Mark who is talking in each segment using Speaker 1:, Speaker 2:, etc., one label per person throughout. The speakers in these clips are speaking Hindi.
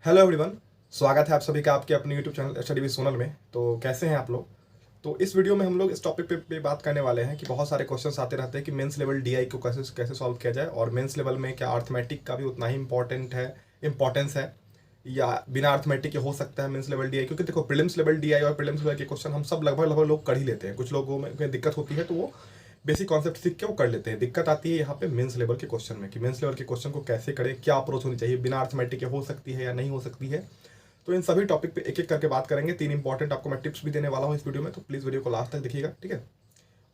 Speaker 1: Hello everyone. स्वागत है आप सभी का आपके अपने YouTube channel study with Sonal में। तो कैसे हैं आप लोग? तो इस वीडियो में हम लोग इस टॉपिक पे बात करने वाले हैं कि बहुत सारे क्वेश्चंस आते रहते हैं कि मेंस लेवल डीआई को कैसे कैसे सॉल्व किया जाए, और मेंस लेवल में क्या अर्थमेटिक का भी उतना ही इम्पोर्टेंस है या बिना अर्थमेटिक के हो सकता है मेंस लेवल डीआई। क्योंकि देखो, प्रीलिम्स लेवल डीआई और प्रीलिम्स लेवल के क्वेश्चन हम सब लगभग लोग कर ही लेते हैं। कुछ लोगों में दिक्कत होती है तो वो बेसिक कॉन्सेप्ट सीख के वो कर लेते हैं। दिक्कत आती है यहाँ पे मेंस लेवल के क्वेश्चन में कि मेंस लेवल के क्वेश्चन को कैसे करें, क्या अप्रोच होनी चाहिए, बिना अर्थमेटिक के हो सकती है या नहीं हो सकती है। तो इन सभी टॉपिक पे एक एक करके बात करेंगे। 3 इंपॉर्टेंट आपको मैं टिप्स भी देने वाला हूँ इस वीडियो में, तो प्लीज़ वीडियो को लास्ट तक देखिएगा, ठीक है।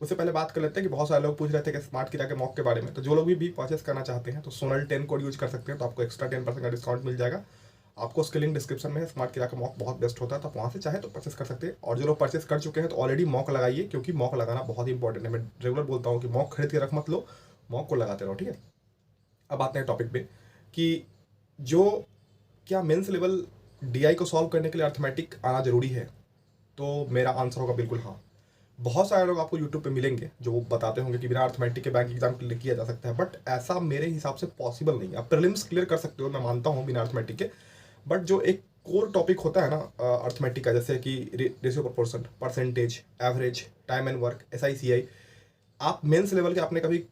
Speaker 1: उससे पहले बात कर लेते हैं कि बहुत सारे लोग पूछ रहे थे कि स्मार्ट किरा के मॉक के बारे में। तो जो लोग भी परचेस करना चाहते हैं तो सोनल 10 कोड यूज कर सकते हैं, तो आपको एक्स्ट्रा 10% का डिस्काउंट मिल जाएगा। आपको उसके लिंक डिस्क्रिप्शन में है। स्मार्ट किरा का मॉक बहुत बेस्ट होता है, तो आप वहाँ से चाहे तो परचेस कर सकते हैं। और जो लोग परचेस कर चुके हैं तो ऑलरेडी मॉक लगाइए, क्योंकि मॉक लगाना बहुत ही इंपॉर्टेंट है। मैं रेगुलर बोलता हूँ कि मॉक खरीद के रख मत लो, मॉक को लगाते रहो, ठीक है। अब आते हैं टॉपिक पे कि जो क्या मेंस लेवल डीआई को सॉल्व करने के लिए अर्थमेटिक आना जरूरी है। तो मेरा आंसर होगा बिल्कुल हाँ। बहुत सारे लोग आपको यूट्यूब पे मिलेंगे जो बताते होंगे कि बिना अर्थमेटिक के बैंक एग्जाम क्लियर किया जा सकता है, बट ऐसा मेरे हिसाब से पॉसिबल नहीं है। आप प्रीलिम्स क्लियर कर सकते हो, मैं मानता हूँ, बिना अर्थमेटिक के। बट जो एक कोर टॉपिक होता है ना अर्थमेटिक का, जैसे कि ratio proportion, percentage, average, time and work, SICI, आप मेंस लेवल के आपने कभी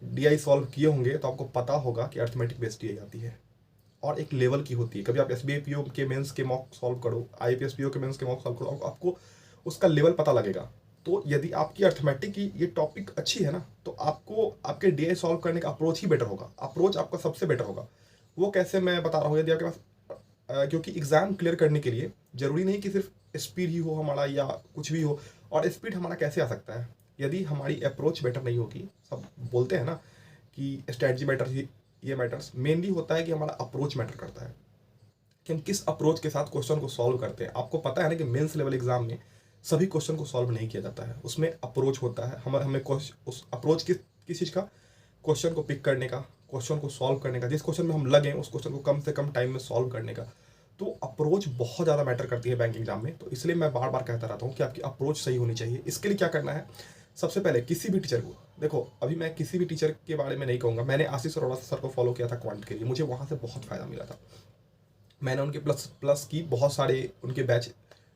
Speaker 1: डीआई सॉल्व किए होंगे तो आपको पता होगा कि अर्थमेटिक बेस्ड डीआई आती है और एक लेवल की होती है। कभी आप SBI PO के मेंस के मॉक सॉल्व करो, IPS PO के मेंस के मॉक सॉल्व करो, आपको उसका लेवल पता लगेगा। तो यदि आपकी अर्थमेटिक की ये टॉपिक अच्छी है ना, तो आपको आपके डीआई सॉल्व करने का अप्रोच ही बेटर होगा। अप्रोच आपका सबसे बेटर होगा। वो कैसे, मैं बता रहा हूँ। यदि आपके पास क्योंकि एग्जाम क्लियर करने के लिए जरूरी नहीं कि सिर्फ स्पीड ही हो हमारा या कुछ भी हो। और स्पीड हमारा कैसे आ सकता है, यदि हमारी अप्रोच बेटर नहीं होगी। सब बोलते हैं ना कि स्ट्रेटजी मैटर, ये मैटर्स मेनली होता है कि हमारा अप्रोच मैटर करता है कि हम किस अप्रोच के साथ क्वेश्चन को सॉल्व करते हैं। आपको पता है ना कि मेंस लेवल एग्जाम में सभी क्वेश्चन को सॉल्व नहीं किया जाता है, उसमें अप्रोच होता है। हमें उस अप्रोच किस चीज़ का, क्वेश्चन को पिक करने का, क्वेश्चन को सॉल्व करने का, जिस क्वेश्चन में हम लगे उस क्वेश्चन को कम से कम टाइम में सॉल्व करने का। तो अप्रोच बहुत ज़्यादा मैटर करती है बैंक एग्जाम में। तो इसलिए मैं बार बार कहता रहता हूँ कि आपकी अप्रोच सही होनी चाहिए। इसके लिए क्या करना है, सबसे पहले किसी भी टीचर को देखो। अभी मैं किसी भी टीचर के बारे में नहीं कहूँगा, मैंने आशीष अरोड़ा सर को फॉलो किया था क्वांट के लिए, मुझे वहाँ से बहुत फ़ायदा मिला था। मैंने उनके प्लस प्लस की बहुत सारे उनके बैच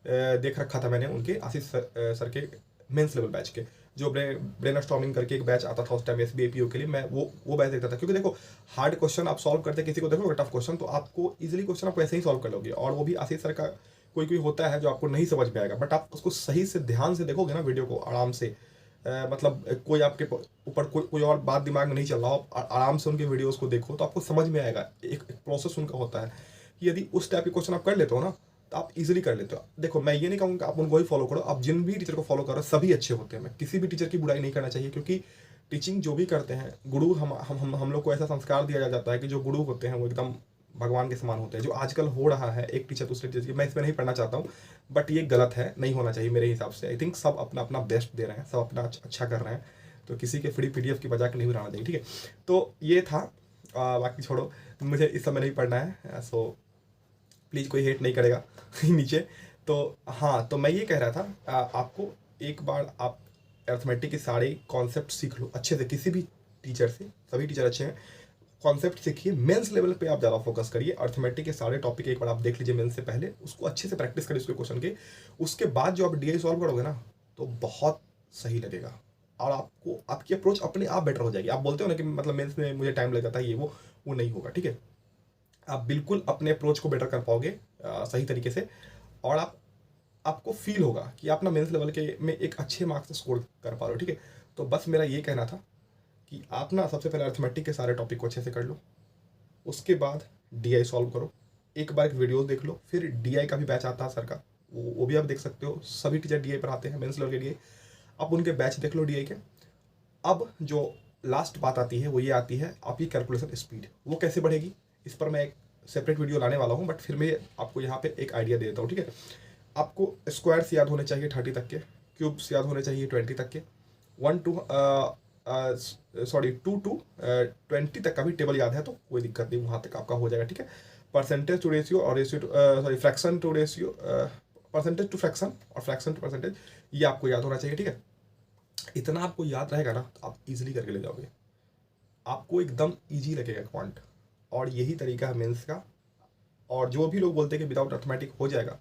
Speaker 1: देख रखा था मैंने, उनके आशीष सर के मेंस लेवल बैच के, जो ब्रेन स्टॉर्मिंग करके एक बैच आता था उस टाइम SBI PO के लिए। मैं वो बैच देखता था, क्योंकि देखो हार्ड क्वेश्चन आप सॉल्व करते किसी को देखोगे टफ क्वेश्चन, तो आपको इजीली क्वेश्चन आप वैसे ही सॉल्व कर लोगे। और वो भी आशीष सर का कोई कोई होता है जो आपको नहीं समझ में आएगा, बट आप उसको सही से ध्यान से देखोगे ना वीडियो को आराम से, मतलब कोई आपके ऊपर कोई और बात दिमाग में नहीं चल रहा हो, आराम से उनके वीडियोस को देखो तो आपको समझ में आएगा। एक प्रोसेस उनका होता है कि यदि उस टाइप के क्वेश्चन आप कर लेते हो ना, तो आप इजीली कर लेते हो। देखो, मैं ये नहीं कहूँगा कि आप उनको ही फॉलो करो, आप जिन भी टीचर को फॉलो करो सभी अच्छे होते हैं। मैं किसी भी टीचर की बुराई नहीं करना चाहिए, क्योंकि टीचिंग जो भी करते हैं गुरु, हम लोग को ऐसा संस्कार दिया जाता है कि जो गुरु होते हैं वो एकदम भगवान के समान होते हैं। जो आजकल हो रहा है एक टीचर दूसरे टीचर की, मैं इसमें नहीं पढ़ना चाहता हूँ, बट ये गलत है, नहीं होना चाहिए मेरे हिसाब से। आई थिंक सब अपना अपना बेस्ट दे रहे हैं, सब अपना अच्छा कर रहे हैं, तो किसी के फ्री PDF की बजा के नहीं बनाना चाहिए, ठीक है। तो ये था, बाकी छोड़ो, मुझे इस समय नहीं पढ़ना है, सो प्लीज़ कोई हेट नहीं करेगा नीचे। तो हाँ, तो मैं ये कह रहा था, आपको एक बार आप अर्थमेटिक के सारे कॉन्सेप्ट सीख लो अच्छे से, किसी भी टीचर से। सभी टीचर अच्छे हैं, कॉन्सेप्ट सीखिए। मेंस लेवल पे आप ज़्यादा फोकस करिए। अर्थमेटिक के सारे टॉपिक एक बार आप देख लीजिए मेंस से पहले, उसको अच्छे से प्रैक्टिस करिए उसके क्वेश्चन के। उसके बाद जो आप डीआई सॉल्व करोगे ना, तो बहुत सही लगेगा और आपको आपकी अप्रोच अपने आप बेटर हो जाएगी। आप बोलते हो ना कि मतलब मेंस में मुझे टाइम लग जाता है, ये वो नहीं होगा, ठीक है। आप बिल्कुल अपने अप्रोच को बेटर कर पाओगे सही तरीके से, और आपको फील होगा कि आप ना मेंस लेवल के में एक अच्छे मार्क्स स्कोर कर पा रहे हो, ठीक है। तो बस मेरा ये कहना था कि आप ना सबसे पहले अर्थमेटिक के सारे टॉपिक को अच्छे से कर लो, उसके बाद डीआई सॉल्व करो। एक बार एक वीडियो देख लो, फिर डीआई का भी बैच आता है सर का, वो भी आप देख सकते हो। सभी टीचर डीआई पर आते हैं मेंस लेवल के लिए, आप उनके बैच देख लो डीआई के। अब जो लास्ट बात आती है वो ये आती है आपकी कैलकुलेशन स्पीड, वो कैसे बढ़ेगी। इस पर मैं एक सेपरेट वीडियो लाने वाला हूँ, बट फिर मैं आपको यहाँ पे एक आइडिया दे देता हूँ, ठीक है। आपको स्क्वायर्स याद होने चाहिए 30 तक के, क्यूब्स याद होने चाहिए 20 तक के, 2 to 20 तक का भी टेबल याद है तो कोई दिक्कत नहीं, वहाँ तक आपका हो जाएगा, ठीक है। परसेंटेज टू रेशियो और ratio fraction to ratio, percentage to fraction और फ्रैक्शन टू परसेंटेज, ये आपको याद होना चाहिए, ठीक है। इतना आपको याद रहेगा ना तो आप इजीली करके ले जाओगे, आपको एकदम इजी लगेगा क्वांट। और यही तरीका है मेंस का, और जो भी लोग बोलते हैं कि विदाउट अर्थमेटिक हो जाएगा,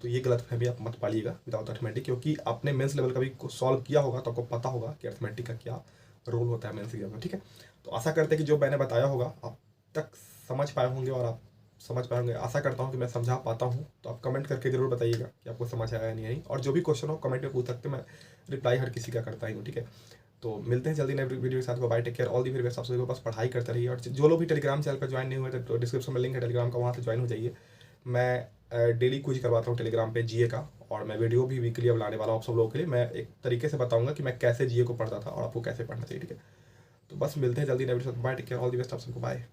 Speaker 1: तो ये गलत फहमी आप मत पालिएगा विदाउट अर्थमेटिक, क्योंकि आपने मेंस लेवल का भी सॉल्व किया होगा तो आपको पता होगा कि अर्थमेटिक का क्या रोल होता है मेंस एग्जाम में। ठीक है, तो आशा करते हैं कि जो मैंने बताया होगा आप तक समझ पाए होंगे और आप समझ पाएंगे। आशा करता हूँ कि मैं समझा पाता हूँ। तो आप कमेंट करके जरूर बताइएगा कि आपको समझ आया या नहीं आई, और जो भी क्वेश्चन हो कमेंट में पूछ सकते हैं, मैं रिप्लाई हर किसी का करता ही हूँ। ठीक है, तो मिलते हैं जल्दी नए वीडियो के साथ। Bye, take care, all the very best. आप सभी को बस पढ़ाई करते रहिए, और जो लोग भी टेलीग्राम चैनल पर ज्वाइन नहीं हुए तो डिस्क्रिप्शन में लिंक है टेलीग्राम का, वहाँ से ज्वाइन हो जाइए। मैं डेली क्विज करवाता हूँ टेलीग्राम पे जीए का, और मैं वीडियो भी वीकली अब लाने वाला हूँ आप सब लोगों के लिए। मैं एक तरीके से बताऊंगा कि मैं कैसे जीए को पढ़ता था और आपको कैसे पढ़ना चाहिए। ठीक है, तो बस मिलते हैं जल्दी नए वीडियो के साथ। Bye, take care, all the best. आप सबको बाय।